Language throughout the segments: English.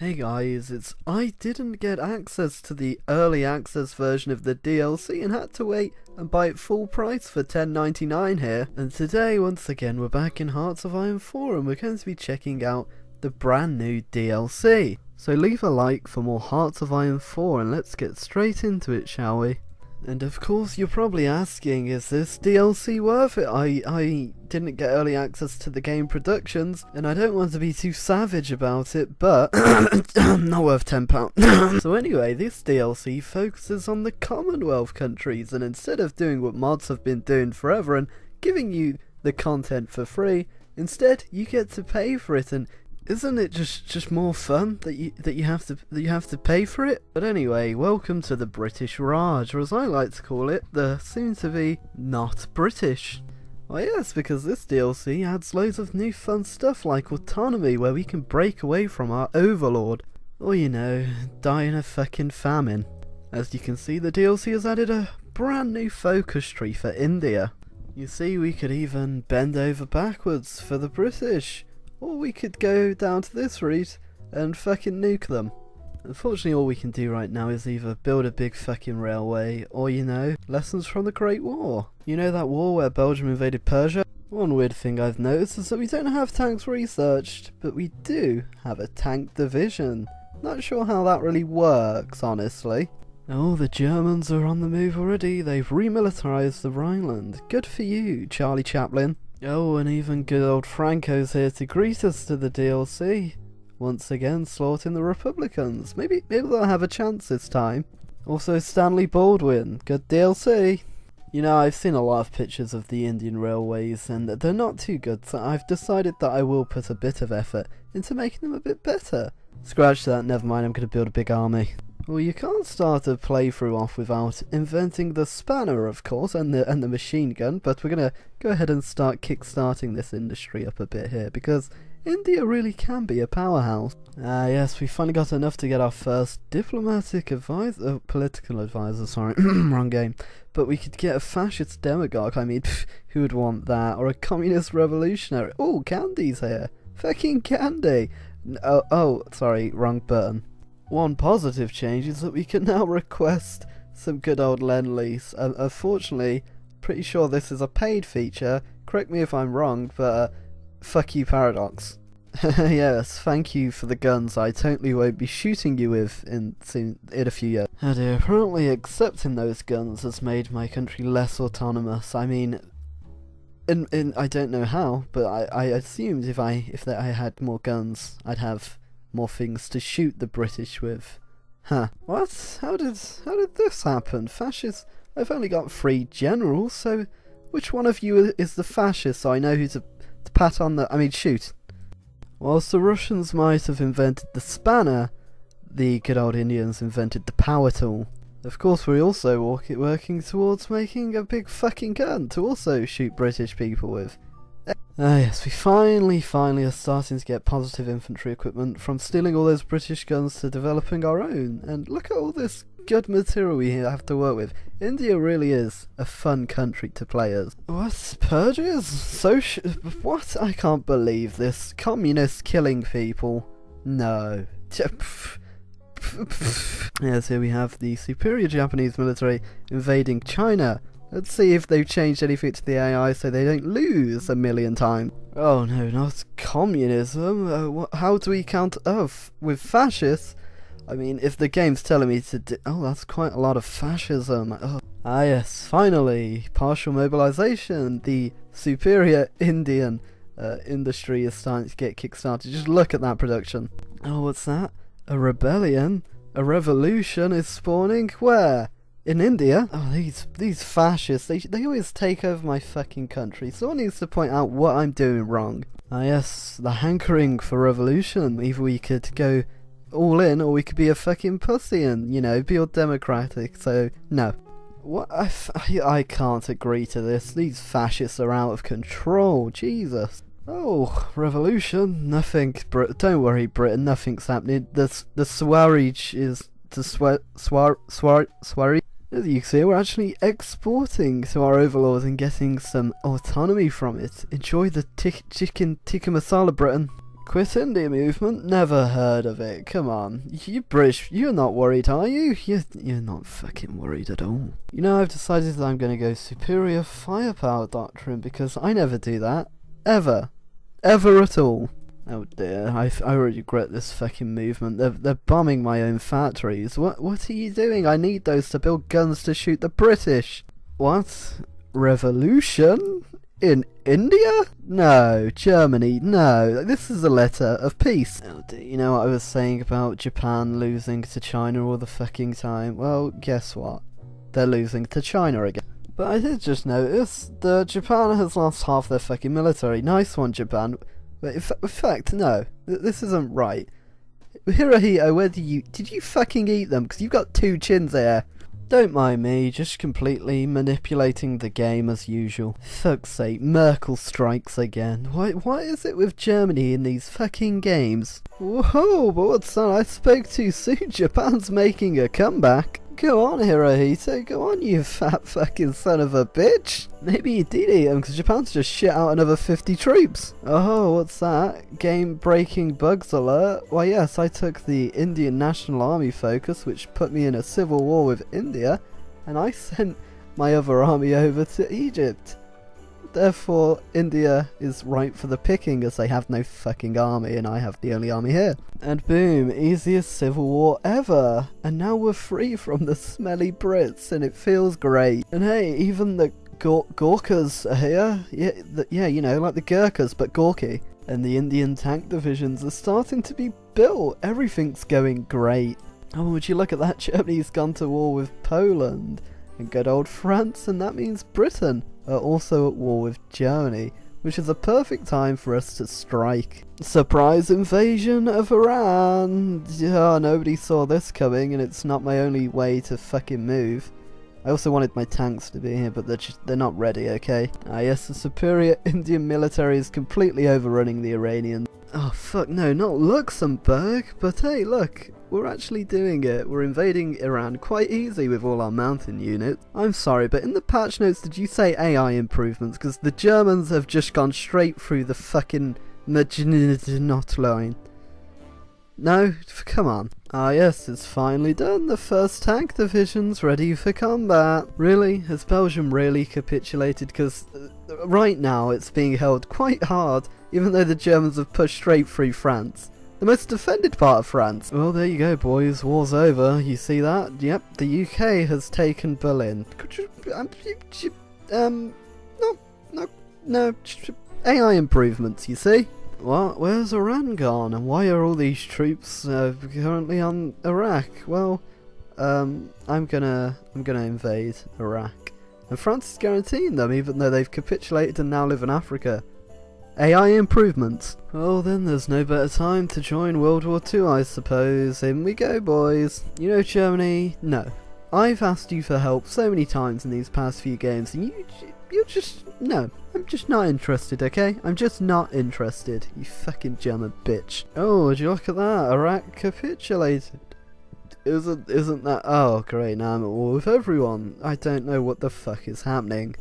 Hey guys, I didn't get access to the early access version of the DLC and had to wait and buy it full price for $10.99 here. And today, once again, we're back in Hearts of Iron 4 and we're going to be checking out the brand new DLC. So leave a like for more Hearts of Iron 4 and let's get straight into it, shall we? And of course you're probably asking, is this DLC worth it? I didn't get early access to the game productions, and I don't want to be too savage about it, but not worth £10. So anyway, this DLC focuses on the Commonwealth countries, and instead of doing what mods have been doing forever and giving you the content for free, instead you get to pay for it. And isn't it just more fun that you have to pay for it? But anyway, welcome to the British Raj, or as I like to call it, the soon-to-be not British. Why yes, because this DLC adds loads of new fun stuff like autonomy, where we can break away from our overlord, or you know, die in a fucking famine. As you can see, the DLC has added a brand new focus tree for India. You see, we could even bend over backwards for the British. Or we could go down to this route and fucking nuke them. Unfortunately, all we can do right now is either build a big fucking railway, or you know, lessons from the Great War. You know that war where Belgium invaded Persia? One weird thing I've noticed is that we don't have tanks researched, but we do have a tank division. Not sure how that really works, honestly. Oh, the Germans are on the move already. They've remilitarized the Rhineland. Good for you, Charlie Chaplin. Oh, and even good old Franco's here to greet us to the DLC. Once again, slaughtering the Republicans. Maybe they'll have a chance this time. Also, Stanley Baldwin. Good DLC. You know, I've seen a lot of pictures of the Indian railways, and they're not too good, so I've decided that I will put a bit of effort into making them a bit better. Scratch that, never mind, I'm going to build a big army. Well, you can't start a playthrough off without inventing the spanner, of course, and the machine gun, but we're going to go ahead and start kick-starting this industry up a bit here, because India really can be a powerhouse. Yes, we finally got enough to get our first diplomatic advisor, political advisor, sorry, wrong game. But we could get a fascist demagogue, I mean, who would want that, or a communist revolutionary. Oh, Gandhi's here. Fucking Gandhi. Oh, sorry, wrong button. One positive change is that we can now request some good old Lend-Lease. Unfortunately, pretty sure this is a paid feature. Correct me if I'm wrong, but fuck you, Paradox. Yes, thank you for the guns I totally won't be shooting you with in a few years. Oh dear, apparently accepting those guns has made my country less autonomous. I mean, I don't know how, but I assumed if I had more guns, I'd have more things to shoot the British with. Huh. What? How did this happen? Fascists? I've only got 3 generals, so which one of you is the fascist so I know who to pat on the... shoot. Whilst the Russians might have invented the spanner, the good old Indians invented the power tool. Of course, we're also working towards making a big fucking gun to also shoot British people with. Yes, we finally are starting to get positive infantry equipment from stealing all those British guns to developing our own. And look at all this good material we have to work with. India really is a fun country to play as. What? Purges? What? I can't believe this. Communists killing people. No. Yes, here we have the superior Japanese military invading China. Let's see if they've changed anything to the AI so they don't lose a million times. Oh no, not communism. How do we count with fascists? I mean, if the game's telling me to oh, that's quite a lot of fascism. Oh. Ah yes, finally, partial mobilization. The superior Indian industry is starting to get kick-started. Just look at that production. Oh, what's that? A rebellion? A revolution is spawning? Where? In India? Oh, these fascists, they always take over my fucking country. Someone needs to point out what I'm doing wrong. Ah yes, the hankering for revolution. Either we could go all in, or we could be a fucking pussy and, you know, be all democratic. So, no. What? I can't agree to this. These fascists are out of control. Jesus. Oh, revolution? Nothing. Don't worry, Britain. Nothing's happening. The Swaraj is... The Swaraj... As you can see, we're actually exporting to our overlords and getting some autonomy from it. Enjoy the chicken tikka masala, Britain. Quit India movement? Never heard of it. Come on. You British, you're not worried, are you? You're not fucking worried at all. You know, I've decided that I'm gonna go superior firepower doctrine because I never do that. Ever. Ever at all. Oh dear, I regret this fucking movement. They're bombing my own factories. What are you doing? I need those to build guns to shoot the British. What? Revolution? In India? No. Germany? No. This is a letter of peace. Oh dear, you know what I was saying about Japan losing to China all the fucking time? Well, guess what? They're losing to China again. But I did just notice that Japan has lost half their fucking military. Nice one, Japan. But in fact, no. This isn't right. Hirohito, did you fucking eat them? Because you've got 2 chins there. Don't mind me, just completely manipulating the game as usual. Fuck's sake, Merkel strikes again. What is it with Germany in these fucking games? Whoa, but what's that? I spoke too soon. Japan's making a comeback. Go on, Hirohito, go on, you fat fucking son of a bitch. Maybe you did eat him, because Japan's just shit out another 50 troops. Oh, what's that? Game-breaking bugs alert? Why yes, I took the Indian National Army focus, which put me in a civil war with India, and I sent my other army over to Egypt. Therefore, India is ripe for the picking as they have no fucking army and I have the only army here. And boom, easiest civil war ever. And now we're free from the smelly Brits and it feels great. And hey, even the Gorkhas are here. Yeah, you know, like the Gurkhas, but Gorky. And the Indian tank divisions are starting to be built. Everything's going great. Oh, would you look at that? Germany's gone to war with Poland. And good old France, and that means Britain are also at war with Germany, which is a perfect time for us to strike. Surprise invasion of Iran! Oh, nobody saw this coming, and it's not my only way to fucking move. I also wanted my tanks to be here, but they're not ready, okay? Ah yes, the superior Indian military is completely overrunning the Iranians. Oh fuck no, not Luxembourg, but hey look, we're actually doing it. We're invading Iran quite easy with all our mountain units. I'm sorry, but in the patch notes did you say AI improvements? Because the Germans have just gone straight through the fucking Maginot line. No? Come on. Ah yes, it's finally done. The first tank division's ready for combat. Really? Has Belgium really capitulated? Because right now it's being held quite hard, even though the Germans have pushed straight through France. The most defended part of France. Well, there you go, boys. War's over. You see that? Yep, the UK has taken Berlin. No, AI improvements, you see? What? Where's Iran gone? And why are all these troops currently on Iraq? Well, I'm gonna invade Iraq. And France is guaranteeing them, even though they've capitulated and now live in Africa. AI improvements. Well then, there's no better time to join World War II, I suppose. In we go, boys. You know, Germany, no. I've asked you for help so many times in these past few games, and you're just, no. I'm just not interested, okay? I'm just not interested, you fucking German bitch. Oh, would you look at that? Iraq capitulated. Isn't that, oh great, now I'm at war with everyone. I don't know what the fuck is happening.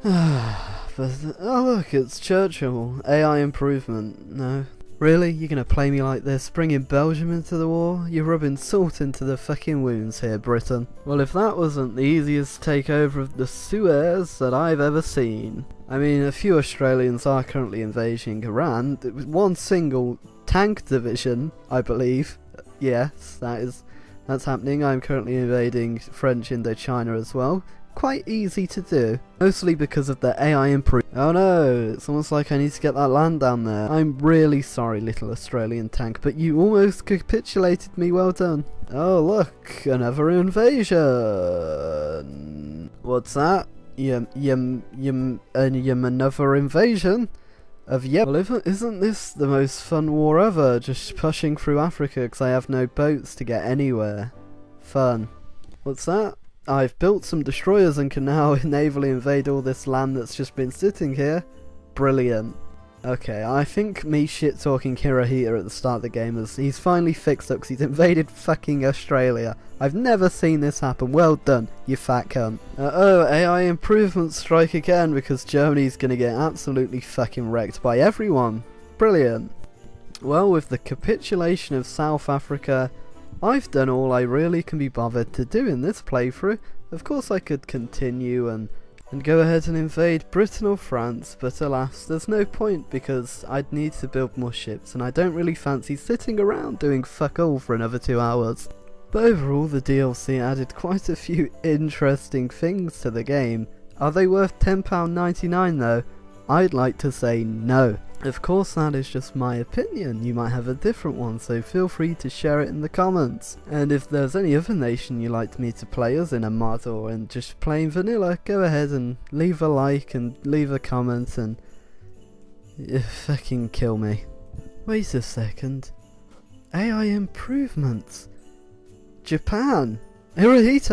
But, oh look, it's Churchill. AI improvement. No. Really? You're gonna play me like this? Bringing Belgium into the war? You're rubbing salt into the fucking wounds here, Britain. Well, if that wasn't the easiest takeover of the Suez that I've ever seen. I mean, a few Australians are currently invading Iran. It was one single tank division, I believe. Yes, that's happening. I'm currently invading French Indochina as well. Quite easy to do, mostly because of the AI improvement. Oh no, it's almost like I need to get that land down there. I'm really sorry, little Australian tank, but you almost capitulated me. Well done. Oh look, another invasion. What's that? Another invasion of yep. Well, isn't this the most fun war ever? Just pushing through Africa because I have no boats to get anywhere. Fun. What's that? I've built some destroyers and can now navally invade all this land that's just been sitting here. Brilliant. Okay, I think me shit-talking Hirohito at the start of the game he's finally fixed up because he's invaded fucking Australia. I've never seen this happen. Well done, you fat cunt. Oh, AI improvements strike again because Germany's gonna get absolutely fucking wrecked by everyone. Brilliant. Well, with the capitulation of South Africa, I've done all I really can be bothered to do in this playthrough. Of course I could continue and go ahead and invade Britain or France, but alas, there's no point because I'd need to build more ships and I don't really fancy sitting around doing fuck all for another 2 hours. But overall the DLC added quite a few interesting things to the game. Are they worth £10.99 though? I'd like to say no. Of course that is just my opinion, you might have a different one, so feel free to share it in the comments. And if there's any other nation you'd like me to play as in a mod or in just plain vanilla, go ahead and leave a like and leave a comment and fucking kill me. Wait a second. AI improvements. Japan. Hirohito.